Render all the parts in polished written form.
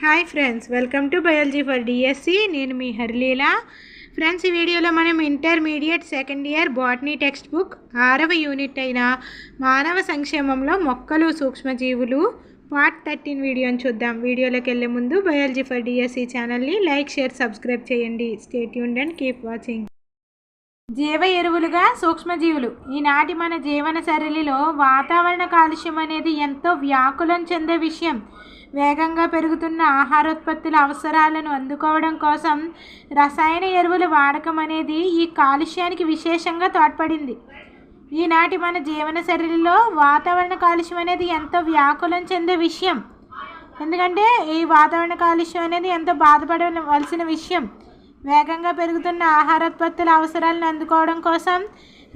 Hi friends, welcome to biology for DSC. నేను మీ Harileela. Friends, ఈ వీడియోలో మనం intermediate second year botany text book 6వ యూనిట్ అయిన మానవ సంక్షేమంలో మొక్కలు సూక్ష్మజీవులు పార్ట్ 13 వీడియోని చూద్దాం. వీడియోలోకి వెళ్ళే ముందు బయాలజీ ఫర్ డిఎస్సి ఛానల్ని లైక్, షేర్, సబ్స్క్రైబ్ చేయండి. Stay tuned and keep watching. జీవ ఎరువులుగా సూక్ష్మజీవులు. ఈనాటి మన జీవన శైలిలో వాతావరణ కాలుష్యం అనేది ఎంతో వ్యాకులం చెందే విషయం. వేగంగా పెరుగుతున్న ఆహారోత్పత్తుల అవసరాలను అందుకోవడం కోసం రసాయన ఎరువుల వాడకం అనేది ఈ కాలుష్యానికి విశేషంగా తోడ్పడింది. ఈనాటి మన జీవన శైలిలో వాతావరణ కాలుష్యం అనేది ఎంతో వ్యాకులం చెందే విషయం. ఎందుకంటే ఈ వాతావరణ కాలుష్యం అనేది ఎంతో బాధపడవలసిన విషయం. వేగంగా పెరుగుతున్న ఆహారోత్పత్తుల అవసరాలను అందుకోవడం కోసం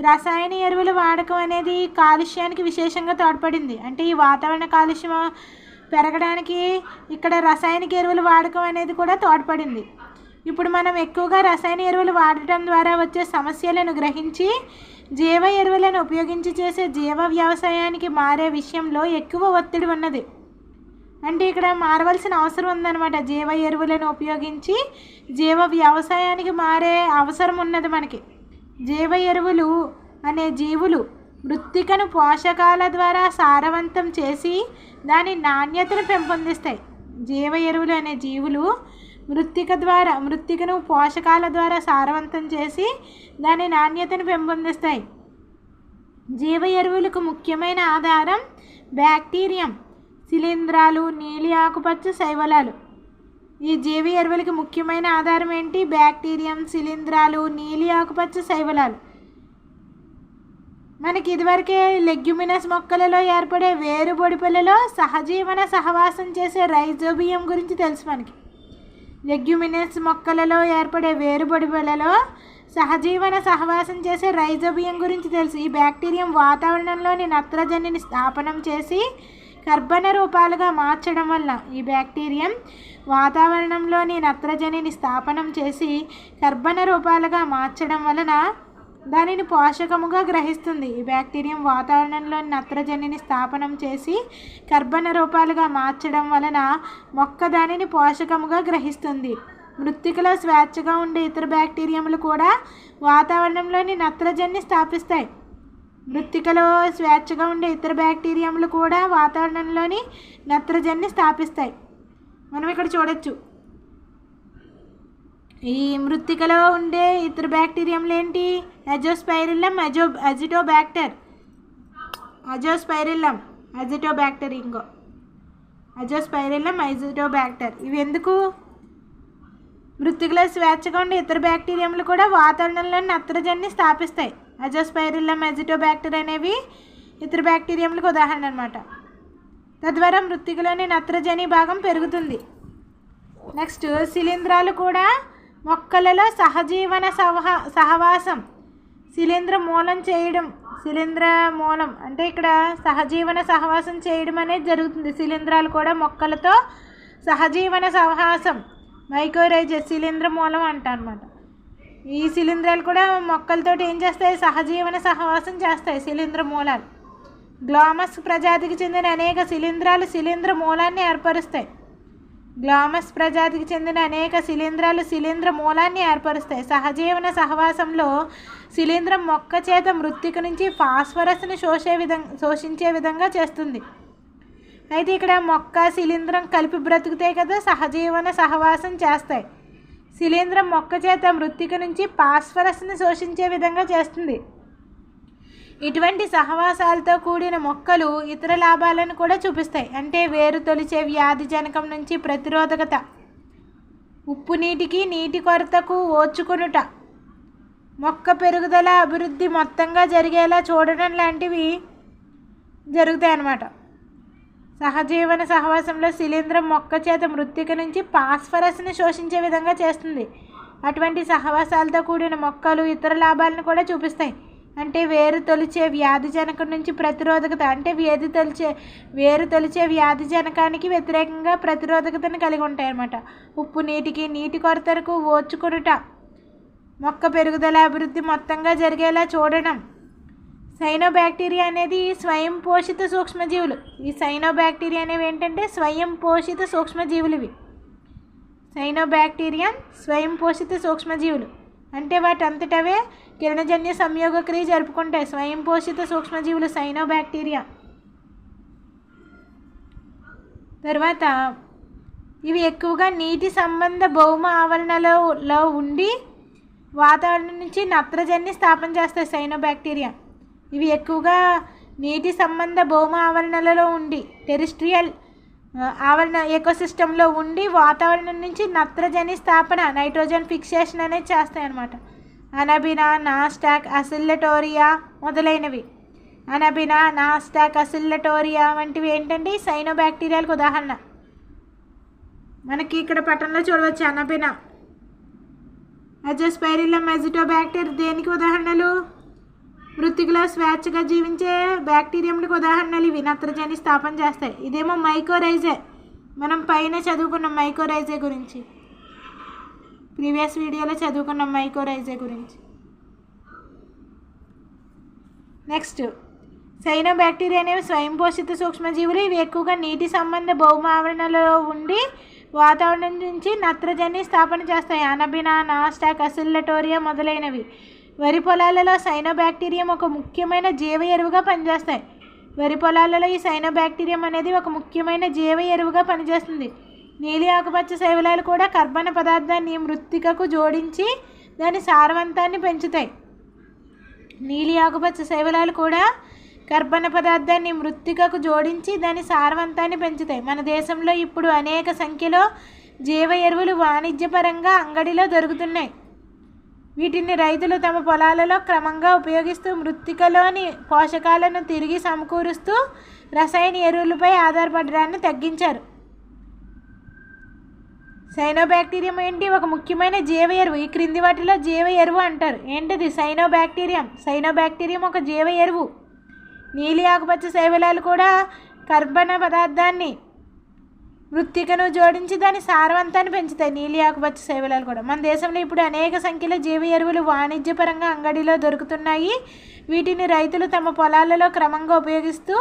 రసాయన ఎరువుల వాడకం అనేది కాలుష్యానికి విశేషంగా తోడ్పడింది. అంటే ఈ వాతావరణ కాలుష్యం పెరగడానికి ఇక్కడ రసాయనిక ఎరువుల వాడకం అనేది కూడా తోడ్పడింది. ఇప్పుడు మనం ఎక్కువగా రసాయన ఎరువులు వాడటం ద్వారా వచ్చే సమస్యలను గ్రహించి జీవ ఎరువులను ఉపయోగించి చేసే జీవ వ్యవసాయానికి మారే విషయంలో ఎక్కువ ఒత్తిడి ఉన్నది. అంటే ఇక్కడ మారవలసిన అవసరం ఉందన్నమాట. జీవ ఎరువులను ఉపయోగించి జీవ వ్యవసాయానికి మారే అవసరం ఉన్నది మనకి. జీవ ఎరువులు అనే జీవులు మృత్తికను పోషకాల ద్వారా సారవంతం చేసి దాని నాణ్యతను పెంపొందిస్తాయి. జీవ ఎరువులు అనే జీవులు మృత్తికను పోషకాల ద్వారా సారవంతం చేసి దాని నాణ్యతను పెంపొందిస్తాయి. జీవ ఎరువులకు ముఖ్యమైన ఆధారం బ్యాక్టీరియం, శిలీంధ్రాలు, నీలి ఆకుపచ్చ శైవలాలు. ఈ జీవ ఎరువులకి ముఖ్యమైన ఆధారం ఏంటి? బ్యాక్టీరియం, శిలీంధ్రాలు, నీలి ఆకుపచ్చ శైవలాలు. మనకి ఇదివరకే లెగ్యుమినస్ మొక్కలలో ఏర్పడే వేరు బొడిపెలలో సహజీవన సహవాసం చేసే రైజోబియం గురించి తెలుసు మనకి. లెగ్యుమినస్ మొక్కలలో ఏర్పడే వేరు బొడిపెలలో సహజీవన సహవాసం చేసే రైజోబియం గురించి తెలుసు. ఈ బ్యాక్టీరియం వాతావరణంలోని నత్రజనిని స్థాపనం చేసి కర్బన రూపాలుగా మార్చడం వల్ల ఈ బ్యాక్టీరియం వాతావరణంలోని నత్రజనిని స్థాపనం చేసి కర్బన రూపాలుగా మార్చడం వలన దానిని పోషకముగా గ్రహిస్తుంది. ఈ బ్యాక్టీరియం వాతావరణంలోని నత్రజనిని స్థాపనం చేసి కర్బన రూపాలుగా మార్చడం వలన మొక్క దానిని పోషకముగా గ్రహిస్తుంది. మృత్తికలో స్వేచ్ఛగా ఉండే ఇతర బ్యాక్టీరియంలు కూడా వాతావరణంలోని నత్రజనిని స్థాపిస్తాయి. మృత్తికలో స్వేచ్ఛగా ఉండే ఇతర బ్యాక్టీరియంలు కూడా వాతావరణంలోని నత్రజనిని స్థాపిస్తాయి. మనం ఇక్కడ చూడొచ్చు. ఈ మృత్తికలో ఉండే ఇతర బ్యాక్టీరియంలు ఏంటి? Azospirillum, Azotobacter, Azotobacter. ఇవి ఎందుకు? మృత్తికలో స్వేచ్ఛగా ఉండే ఇతర బ్యాక్టీరియంలు కూడా వాతావరణంలో నత్రజనిని స్థాపిస్తాయి. అజోస్పైరిల్లం, అజిటోబ్యాక్టర్ అనేవి ఇతర బ్యాక్టీరియంలకు ఉదాహరణ అన్నమాట. తద్వారా మృత్తికలోని నత్రజని భాగం పెరుగుతుంది. నెక్స్ట్, శిలీంధ్రాలు కూడా మొక్కలలో సహజీవన సహవాసం, శిలీంధ్ర మూలం అంటే ఇక్కడ సహజీవన సహవాసం చేయడం అనేది జరుగుతుంది. శిలీంధ్రాలు కూడా మొక్కలతో సహజీవన సహవాసం, మైకోరైజస్, శిలీంధ్ర మూలం అంట అనమాట. ఈ శిలీంధ్రాలు కూడా మొక్కలతో ఏం చేస్తాయి? సహజీవన సహవాసం చేస్తాయి. శిలీంధ్ర మూలాలు. గ్లామస్ ప్రజాతికి చెందిన అనేక శిలీంధ్రాలు శిలీంధ్ర మూలాన్ని ఏర్పరుస్తాయి. శిలీంధ్ర మూలాన్ని ఏర్పరుస్తాయి. సహజీవన సహవాసంలో శిలీంధ్రం మొక్క చేత మృత్తిక నుంచి ఫాస్ఫరస్ను శోషించే విధంగా చేస్తుంది. అయితే ఇక్కడ మొక్క శిలీంధ్రం కలిపి బ్రతుకుతాయి కదా, సహజీవన సహవాసం చేస్తాయి. శిలీంధ్రం మొక్క చేత మృత్తిక నుంచి ఫాస్ఫరస్ను శోషించే విధంగా చేస్తుంది. ఇటువంటి సహవాసాలతో కూడిన మొక్కలు ఇతర లాభాలను కూడా చూపిస్తాయి. అంటే వేరు తొలిచే వ్యాధి జనకం నుంచి ప్రతిరోధకత, ఉప్పు నీటికి నీటి కొరతకు ఓర్చుకొనుట, మొక్క పెరుగుదల అభివృద్ధి మొత్తంగా జరిగేలా చూడడం లాంటివి జరుగుతాయి అన్నమాట. సహజీవన సహవాసంలో శిలీంధ్రం మొక్క చేత మృత్తిక నుంచి ఫాస్ఫరస్ని శోషించే విధంగా చేస్తుంది. అటువంటి సహవాసాలతో కూడిన మొక్కలు ఇతర లాభాలను కూడా చూపిస్తాయి. అంటే వేరు తొలిచే వ్యాధి జనకం నుంచి ప్రతిరోధకత, అంటే వేరు తొలిచే వ్యాధి జనకానికి వ్యతిరేకంగా ప్రతిరోధకతను కలిగి ఉంటాయి అన్నమాట. ఉప్పు నీటికి నీటి కొరతకు ఓర్చుకొనుట, మొక్క పెరుగుదల అభివృద్ధి మొత్తంగా జరిగేలా చూడడం. సైనోబ్యాక్టీరియా అనేది స్వయం పోషిత సూక్ష్మజీవులు. ఈ సైనోబ్యాక్టీరియా అనేవి ఏంటంటే స్వయం పోషిత సూక్ష్మజీవులు. ఇవి సైనోబాక్టీరియం స్వయం పోషిత సూక్ష్మజీవులు, అంటే వాటంతటవే కిరణజన్య సంయోగ క్రియ జరుపుకుంటాయి. స్వయం పోషిత సూక్ష్మజీవులు సైనోబాక్టీరియా. తర్వాత ఇవి ఎక్కువగా నీటి సంబంధ భౌమ ఆవరణలో ఉండి వాతావరణం నుంచి నత్రజనిని స్థాపన చేస్తాయి. సైనోబాక్టీరియా ఇవి ఎక్కువగా నీటి సంబంధ భౌమ ఆవరణలలో ఉండి టెరిస్ట్రియల్ ఆవరణ ఎకోసిస్టంలో ఉండి వాతావరణం నుంచి నత్రజని స్థాపన నైట్రోజన్ ఫిక్సేషన్ అనేది చేస్తాయి అన్నమాట. అనబినా, నాస్టాక్, అసిల్లటోరియా మొదలైనవి. అనబినా, నాస్టాక్, అసిల్లటోరియా వంటివి ఏంటంటే సైనోబాక్టీరియాలకు ఉదాహరణ. మనకి ఇక్కడ పటంలో చూడవచ్చు అనబినా, అజోస్పైరిల్లం, అజిటోబాక్టర్ దేనికి ఉదాహరణలు? మృత్తికలో స్వేచ్ఛగా జీవించే బ్యాక్టీరియంలకు ఉదాహరణలు ఇవి. నత్రజని స్థాపన చేస్తాయి. ఇదేమో మైకోరైజే, మనం పైన చదువుకున్నాం మైకోరైజే గురించి, ప్రీవియస్ వీడియోలో చదువుకున్నాం మైకోరైజే గురించి. నెక్స్ట్ సైనోబాక్టీరియా అనేవి స్వయం పోషిత సూక్ష్మజీవులు. ఇవి ఎక్కువగా నీటి సంబంధ భౌమ ఆవరణలో ఉండి వాతావరణం నుంచి నత్రజని స్థాపన చేస్తాయి. అనబినా, నాస్టాక్, అసిల్లటోరియా మొదలైనవి. వరి పొలాలలో సైనోబాక్టీరియం ఒక ముఖ్యమైన జీవ ఎరువుగా పనిచేస్తాయి. వరి పొలాలలో ఈ సైనోబాక్టీరియం అనేది ఒక ముఖ్యమైన జీవ ఎరువుగా పనిచేస్తుంది. నీలి ఆకుపచ్చ శైవలాలు కూడా కర్బన పదార్థాన్ని మృత్తికకు జోడించి దాని సారవంతాన్ని పెంచుతాయి. నీలి ఆకుపచ్చ శైవలాలు కూడా కర్బన పదార్థాన్ని మృత్తికకు జోడించి దాని సారవంతాన్ని పెంచుతాయి. మన దేశంలో ఇప్పుడు అనేక సంఖ్యలో జీవ ఎరువులు వాణిజ్యపరంగా అంగడిలో దొరుకుతున్నాయి. వీటిని రైతులు తమ పొలాలలో క్రమంగా ఉపయోగిస్తూ మృత్తికలోని పోషకాలను తిరిగి సమకూరుస్తూ రసాయన ఎరువులపై ఆధారపడడాన్ని తగ్గించారు. సైనోబాక్టీరియం ఏంటి? ఒక ముఖ్యమైన జీవ ఎరువు. ఈ క్రింది వాటిలో జీవ ఎరువు అంటారు. ఏంటిది? సైనోబాక్టీరియం. సైనోబాక్టీరియం ఒక జీవ ఎరువు. నీలి ఆకుపచ్చ శైవలాలు కూడా కర్బన పదార్థాన్ని మృత్తికను జోడించి దాని సారవంతాన్ని పెంచుతాయి. నీలి ఆకుపచ్చ శైవలాలు కూడా. మన దేశంలో ఇప్పుడు అనేక సంఖ్యలో జీవ ఎరువులు వాణిజ్యపరంగా అంగడిలో దొరుకుతున్నాయి. వీటిని రైతులు తమ పొలాలలో క్రమంగా ఉపయోగిస్తూ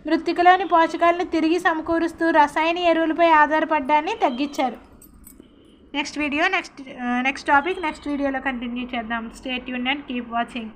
మృత్తికలోని పోషకాలను తిరిగి సమకూరుస్తూ రసాయన ఎరువులపై ఆధారపడడాన్ని తగ్గించారు. నెక్స్ట్ టాపిక్ నెక్స్ట్ వీడియోలో కంటిన్యూ చేద్దాం. Stay tuned and keep watching.